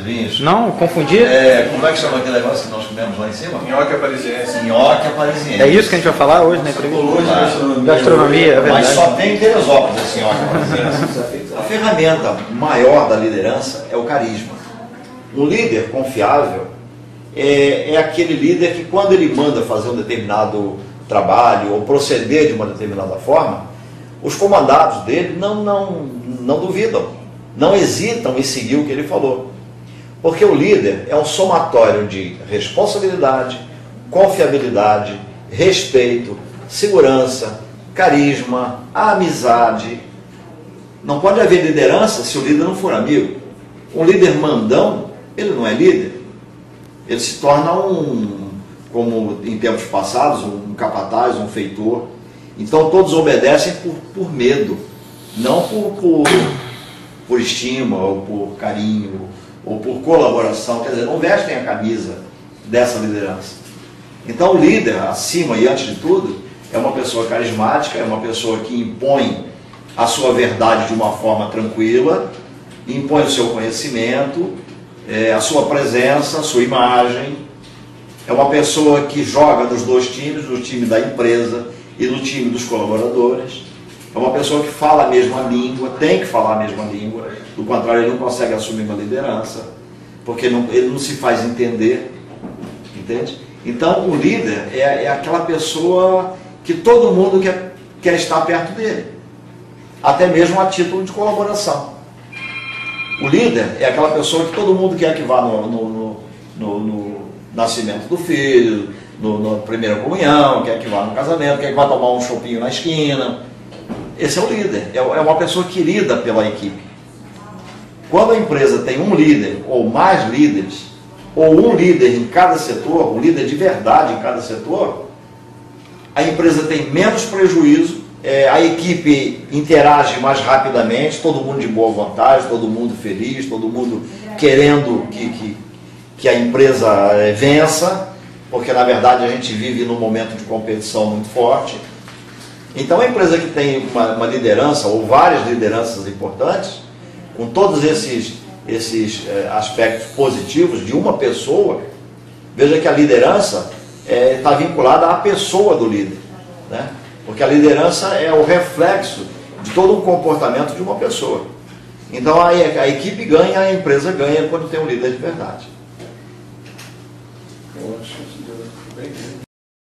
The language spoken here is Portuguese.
vinhos. Não, confundi. Como é que chama aquele negócio que nós comemos lá em cima? Nhoque parisiense. Nhoque parisiense. É isso que a gente vai falar hoje, né? Gastronomia, é verdade. Mas só tem em Teresópolis esse nhoque parisiense. A ferramenta maior da liderança é o carisma. Um líder confiável é aquele líder que, quando ele manda fazer um determinado trabalho ou proceder de uma determinada forma, os comandados dele não duvidam, não hesitam em seguir o que ele falou. Porque o líder é um somatório de responsabilidade, confiabilidade, respeito, segurança, carisma, amizade. Não pode haver liderança se o líder não for amigo. Um líder mandão, ele não é líder. Ele se torna como em tempos passados, um capataz, um feitor. Então todos obedecem por medo, não por estima, ou por carinho, ou por colaboração. Quer dizer, não vestem a camisa dessa liderança. Então o líder, acima e antes de tudo, é uma pessoa carismática, é uma pessoa que impõe a sua verdade de uma forma tranquila, impõe o seu conhecimento, a sua presença, a sua imagem. É uma pessoa que joga nos dois times, no time da empresa e no time dos colaboradores. É uma pessoa que fala a mesma língua, tem que falar a mesma língua, do contrário ele não consegue assumir uma liderança, porque ele não se faz entender, entende? Então o líder é aquela pessoa que todo mundo quer estar perto dele, até mesmo a título de colaboração. O líder é aquela pessoa que todo mundo quer que vá no nascimento do filho, na primeira comunhão, quer que vá no casamento, quer que vá tomar um chopinho na esquina. Esse é o líder, é uma pessoa querida pela equipe. Quando a empresa tem um líder ou mais líderes, ou um líder em cada setor, um líder de verdade em cada setor, a empresa tem menos prejuízo, a equipe interage mais rapidamente, todo mundo de boa vontade, todo mundo feliz, todo mundo querendo que a empresa vença, porque na verdade a gente vive num momento de competição muito forte. Então a empresa que tem uma liderança, ou várias lideranças importantes, com todos esses aspectos positivos de uma pessoa, veja que a liderança está vinculada à pessoa do líder, né? Porque a liderança é o reflexo de todo o comportamento de uma pessoa. Então a equipe ganha, a empresa ganha quando tem um líder de verdade.